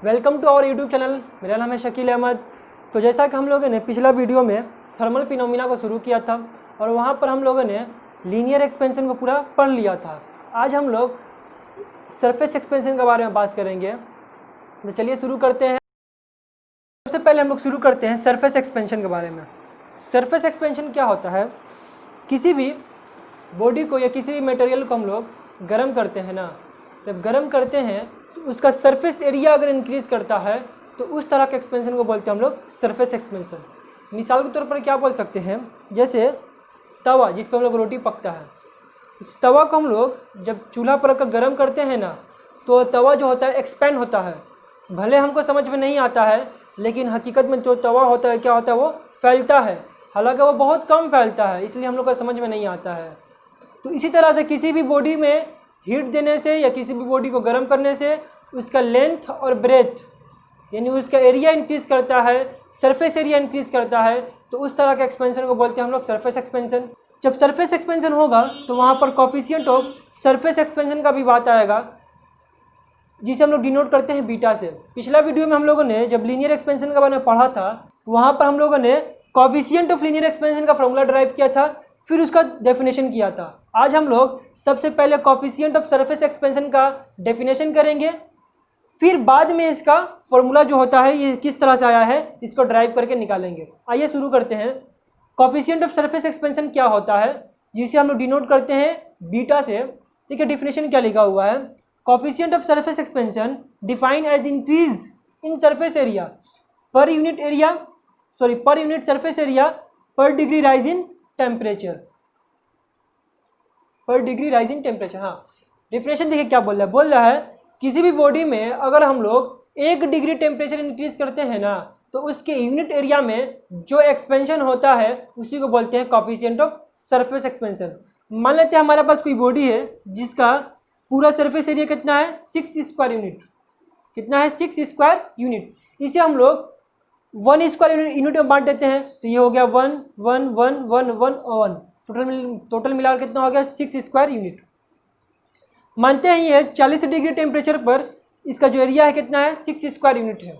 Welcome to our YouTube channel. मेरा नाम है शकील अहमद। तो जैसा कि हम लोगों ने पिछला वीडियो में थर्मल फिनोमिना को शुरू किया था और वहाँ पर हम लोगों ने लीनियर एक्सपेंशन को पूरा पढ़ लिया था। आज हम लोग सरफेस एक्सपेंशन के बारे में बात करेंगे। तो चलिए शुरू करते हैं। सबसे पहले हम लोग शुरू करते हैं सरफेस एक्सपेंशन के बारे में। सरफेस एक्सपेंशन क्या होता है? किसी भी बॉडी को या किसी भी मटेरियल को हम लोग गर्म करते हैं ना, जब गर्म करते हैं तो उसका सरफेस एरिया अगर इंक्रीज़ करता है तो उस तरह के एक्सपेंशन को बोलते हैं हम लोग सरफेस एक्सपेंशन। मिसाल के तौर पर क्या बोल सकते हैं, जैसे तवा जिस पर हम लोग रोटी पकता है, उस तवा को हम लोग जब चूल्हा पर रखकर गर्म करते हैं ना, तो तवा जो होता है एक्सपेंड होता है। भले हमको समझ में नहीं आता है, लेकिन हकीकत में जो तवा होता है क्या होता है, वो फैलता है। हालांकि वो बहुत कम फैलता है, इसलिए हम लोग को समझ में नहीं आता है। तो इसी तरह से किसी भी बॉडी में हीट देने से या किसी भी बॉडी को गर्म करने से उसका लेंथ और ब्रेथ यानी उसका एरिया इंक्रीज़ करता है, सरफेस एरिया इंक्रीज़ करता है। तो उस तरह के एक्सपेंशन को बोलते हैं हम लोग सरफेस एक्सपेंशन। जब सरफेस एक्सपेंशन होगा तो वहाँ पर कोफिशिएंट ऑफ सरफेस एक्सपेंशन का भी बात आएगा, जिसे हम लोग डिनोट करते हैं बीटा से। पिछला वीडियो में हम लोगों ने जब लीनियर एक्सपेंशन के बारे में पढ़ा था, वहाँ पर हम लोगों ने कोफिशिएंट ऑफ लीनियर एक्सपेंशन का फॉर्मूला ड्राइव किया था, फिर उसका डेफिनेशन किया था। आज हम लोग सबसे पहले कोफिशिएंट ऑफ सरफेस एक्सपेंशन का डेफिनेशन करेंगे, फिर बाद में इसका फॉर्मूला जो होता है ये किस तरह से आया है इसको ड्राइव करके निकालेंगे। आइए शुरू करते हैं। कोफिशिएंट ऑफ सरफेस एक्सपेंशन क्या होता है, जिसे हम लोग डिनोट करते हैं बीटा से। देखिए डेफिनेशन क्या लिखा हुआ है, coefficient of surface expansion defined as increase in surface area per unit surface area per degree rise in temperature. हाँ, डेफिनेशन देखिए क्या बोल रहा है किसी भी बॉडी में अगर हम लोग 1 डिग्री टेम्परेचर इंक्रीज करते हैं ना, तो उसके यूनिट एरिया में जो एक्सपेंशन होता है उसी को बोलते हैं कोफिशिएंट ऑफ सरफेस एक्सपेंशन। मान लेते हैं हमारे पास कोई बॉडी है जिसका पूरा सरफेस एरिया कितना है, 6 स्क्वायर यूनिट। कितना है, 6 स्क्वायर यूनिट। इसे हम लोग 1 स्क्वायर यूनिट में बांट देते हैं, तो ये हो गया 1 1 1 1 1 1। टोटल मिलाकर कितना हो गया, 6 स्क्वायर यूनिट। मानते हैं ये 40 डिग्री टेम्परेचर पर इसका जो एरिया है कितना है, 6 स्क्वायर यूनिट है।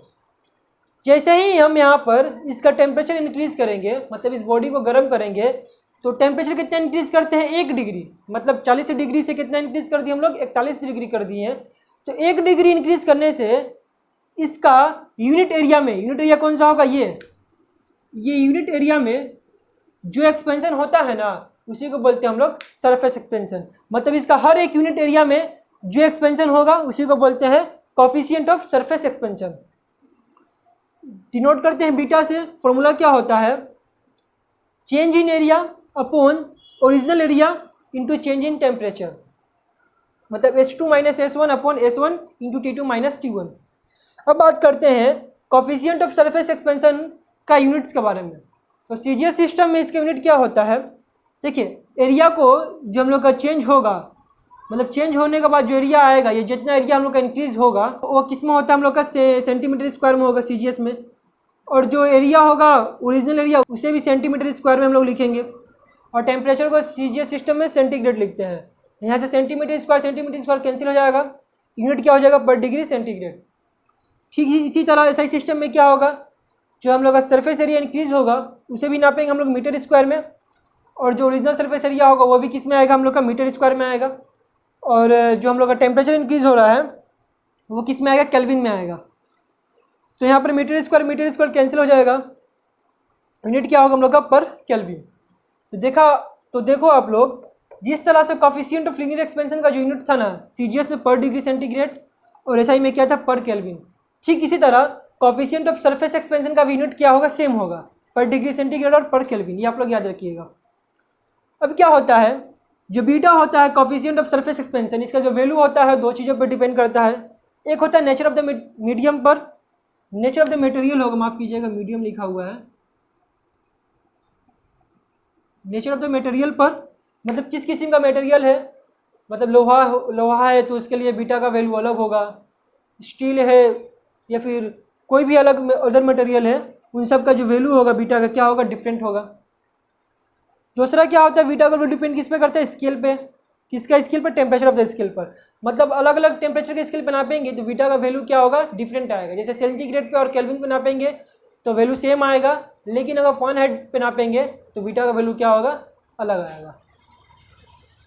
जैसे ही हम यहाँ पर इसका टेम्परेचर इंक्रीज करेंगे, मतलब इस बॉडी को गर्म करेंगे, तो टेम्परेचर कितना इंक्रीज करते हैं, 1 डिग्री। मतलब 40 डिग्री से कितना इंक्रीज कर दिए हम लोग, 41 डिग्री कर दिए हैं। तो 1 डिग्री इंक्रीज करने से इसका यूनिट एरिया कौन सा होगा, ये यूनिट एरिया में जो एक्सपेंशन होता है ना, उसी को बोलते हैं हम लोग सरफेस एक्सपेंशन। मतलब इसका हर एक यूनिट एरिया में जो एक्सपेंशन होगा उसी को बोलते हैं coefficient of surface expansion. Denote करते हैं बीटा से। फॉर्मूला क्या होता है, change in area upon original area into change in temperature. मतलब S2 - S1 upon S1 into T2 - T1। अब बात करते हैं कोफिशिएंट ऑफ सरफेस एक्सपेंशन का यूनिट्स के बारे में। तो सीजीएस सिस्टम में इसका यूनिट क्या होता है, देखिए एरिया को जो हम लोग का चेंज होगा, मतलब चेंज होने के बाद जो एरिया आएगा, ये जितना एरिया हम लोग का इंक्रीज होगा वो किस में होता है, हम लोग का सेंटीमीटर स्क्वायर में होगा सीजीएस में। और जो एरिया होगा ओरिजिनल एरिया, उसे भी सेंटीमीटर स्क्वायर में हम लोग लिखेंगे। और टेम्परेचर को सीजीएस सिस्टम में सेंटीग्रेड लिखते हैं। यहाँ से सेंटीमीटर स्क्वायर कैंसिल हो जाएगा, यूनिट क्या हो जाएगा, पर डिग्री सेंटीग्रेड। ठीक ही इसी तरह ऐसा ही सिस्टम में क्या होगा, जो हम लोग का सरफेस एरिया इंक्रीज होगा उसे भी नापेंगे हम लोग मीटर स्क्वायर में, और जो ओरिजिनल सरफेस एरिया होगा वो भी किस में आएगा, हम लोग का मीटर स्क्वायर में आएगा। और जो हम लोग का टेम्परेचर इंक्रीज हो रहा है वो किस में आएगा, केल्विन में आएगा। तो यहाँ पर मीटर स्क्वायर कैंसिल हो जाएगा, यूनिट क्या होगा हम लोग का, पर केल्विन। तो देखो आप लोग, जिस तरह से कोफिशिएंट ऑफ लीनियर एक्सपेंशन का जो यूनिट था ना सीजीएस में पर डिग्री सेंटीग्रेड, और एसआई में क्या था, पर केल्विन, ठीक इसी तरह कोफिशिएंट ऑफ सरफेस एक्सपेंशन का भी यूनिट क्या होगा, सेम होगा, पर डिग्री सेंटीग्रेड और पर केल्विन। ये आप लोग याद रखिएगा। अब क्या होता है, जो बीटा होता है कोफिशिएंट ऑफ सरफेस एक्सपेंशन, इसका जो वैल्यू होता है 2 चीज़ों पर डिपेंड करता है। एक होता है नेचर ऑफ द मीडियम पर, नेचर ऑफ द मटेरियल होगा, माफ कीजिएगा मीडियम लिखा हुआ है, नेचर ऑफ द मटेरियल पर, मतलब किस किस्म का मटेरियल है। मतलब लोहा है तो उसके लिए बीटा का वैल्यू अलग होगा, स्टील है या फिर कोई भी अलग अदर मटेरियल है, उन सब का जो वैल्यू होगा बीटा का क्या होगा, डिफरेंट होगा। दूसरा क्या होता है, बीटा का वैल्यू डिपेंड किस पे करता है, स्केल पे। किसका स्केल पर? टेम्परेचर ऑफ द स्केल पर। मतलब अलग अलग टेम्परेचर के स्केल पर नापेंगे तो बीटा का वैल्यू क्या होगा? डिफरेंट आएगा। जैसे सेंटीग्रेड पे और केल्विन पे नापेंगे तो वैल्यू सेम आएगा, लेकिन अगर फ़ारेनहाइट पे नापेंगे तो बीटा का वैल्यू क्या होगा? अलग आएगा।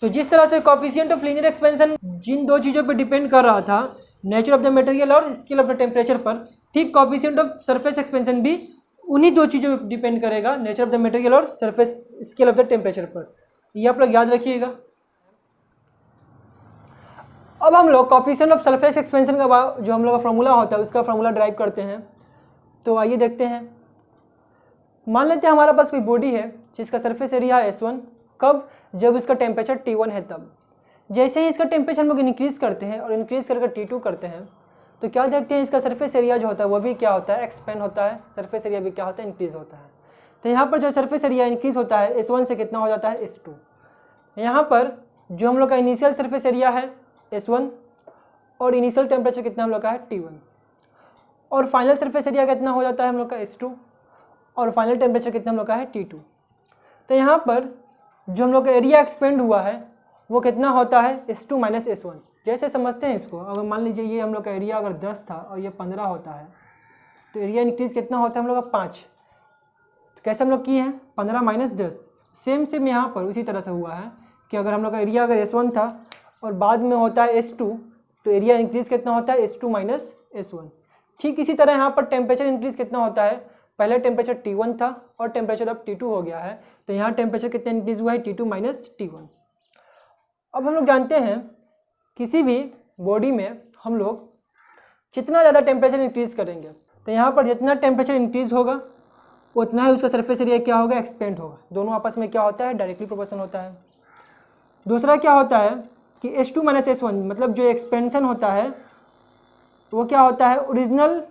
तो जिस तरह से कोफिशिएंट ऑफ लीनियर एक्सपेंशन जिन दो चीज़ों पर डिपेंड कर रहा था, नेचर ऑफ द मटेरियल और स्केल ऑफ द टेम्परेचर पर, ठीक कोफिशिएंट ऑफ सरफेस एक्सपेंशन भी उन्हीं दो चीज़ों पर डिपेंड करेगा, नेचर ऑफ द मटेरियल और surface scale of the temperature पर। ये आप लोग याद रखिएगा। अब हम लोग कोफिशिएंट ऑफ सरफेस एक्सपेंशन का जो हम लोग का फॉर्मूला होता है उसका फॉर्मूला ड्राइव करते हैं। तो आइए देखते हैं। मान लेते हैं हमारे पास कोई बॉडी है जिसका सरफेस एरिया है S1। कब? जब इसका टेम्परेचर T1 है तब। जैसे ही इसका टेम्परेचर हम लोग इंक्रीज़ करते हैं और इंक्रीज़ करके T2 करते हैं तो क्या देखते हैं, इसका सरफेस एरिया जो होता है वो भी क्या होता है? एक्सपेंड होता है। सरफेस एरिया भी क्या होता है? इंक्रीज़ होता है। तो यहाँ पर जो सरफेस एरिया इंक्रीज़ होता है S1 से कितना हो जाता है? S2। यहाँ पर जो हम लोग का इनिशियल सरफेस एरिया है S1 और इनिशियल टेम्परेचर कितना हम लोग का है? T1, और फाइनल सरफेस एरिया कितना हो जाता है हम लोग का? S2, और फाइनल टेम्परेचर कितना हम लोग का है? T2। तो यहाँ पर जो हम लोग का एरिया एक्सपेंड हुआ है वो कितना होता है? S2 minus S1। जैसे समझते हैं इसको, अगर मान लीजिए ये हम लोग का एरिया अगर 10 था और ये 15 होता है तो एरिया इंक्रीज कितना होता है हम लोग का? 5। तो कैसे हम लोग किए हैं? 15 माइनस 10। सेम यहाँ पर उसी तरह से हुआ है कि अगर हम लोग का एरिया अगर S1 था और बाद में होता है S2 तो एरिया इंक्रीज कितना होता है? S2 minus S1। ठीक इसी तरह यहाँ पर टेम्परेचर इंक्रीज कितना होता है? पहले टेम्परेचर T1 था और टेम्परेचर अब T2 हो गया है, तो यहाँ टेम्परेचर कितना इंक्रीज हुआ है? T2 minus T1। अब हम लोग जानते हैं किसी भी बॉडी में हम लोग जितना ज़्यादा टेम्परेचर इंक्रीज करेंगे तो यहाँ पर जितना टेम्परेचर इंक्रीज होगा उतना ही उसका सरफेस एरिया क्या होगा? एक्सपेंड होगा। दोनों आपस में क्या होता है? डायरेक्टली प्रोपोर्शनल होता है। दूसरा क्या होता है कि S2 माइनस S1 मतलब जो एक्सपेंशन होता है वो क्या होता है? ओरिजिनल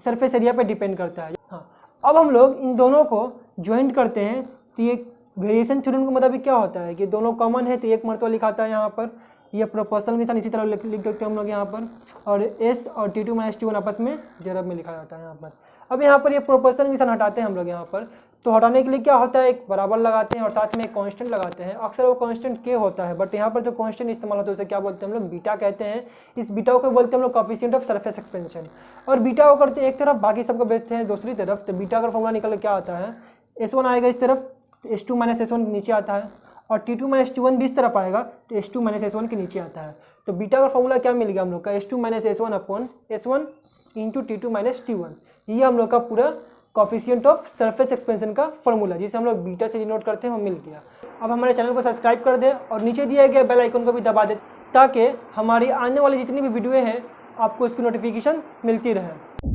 सरफेस एरिया पर डिपेंड करता है। हाँ, अब हम लोग इन दोनों को ज्वाइंट करते हैं तो ये वेरिएशन थ्योरम का मतलब क्या होता है कि दोनों कॉमन है तो एक मरतबा लिखाता है यहाँ पर, ये प्रोपोर्शनल निशान इसी तरह लिख देते हैं हम लोग यहाँ पर, और S और T2 माइनस T1 आपस में जरब में लिखा जाता है यहाँ पर। अब यहाँ पर ये प्रोपोर्शनल निशान हटाते हैं हम लोग यहाँ पर, तो हटाने के लिए क्या होता है? एक बराबर लगाते हैं और साथ में एक कांस्टेंट लगाते हैं। अक्सर वो कांस्टेंट K होता है, बट यहाँ पर जो कांस्टेंट इस्तेमाल होता है उसे क्या बोलते हैं हम लोग? बीटा कहते हैं। इस बीटा को बोलते हैं हम लोग कोफिशिएंट ऑफ सरफेस एक्सपेंशन। और बीटा को करते हैं एक तरफ, बाकी सबको बेचते हैं दूसरी तरफ। तो बीटा का फॉर्मूला निकल क्या आता है? S1 आएगा इस तरफ, S2 माइनस S1 नीचे आता है, और T2 माइनस T1 भी इस तरफ आएगा तो S2 माइनस S1 के नीचे आता है। तो बीटा का फॉर्मूला क्या मिल गया हम लोग का? S2 minus S1 upon S1 into T2 minus T1। ये हम लोग का पूरा कोफिशिएंट ऑफ सरफेस एक्सपेंशन का फॉर्मूला, जिसे हम लोग बीटा से डिनोट करते हैं, वो मिल गया। अब हमारे चैनल को सब्सक्राइब कर दें और नीचे दिए गए बेल आइकन को भी दबा दें ताकि हमारी आने वाली जितनी भी वीडियो हैं आपको इसकी नोटिफिकेशन मिलती रहे।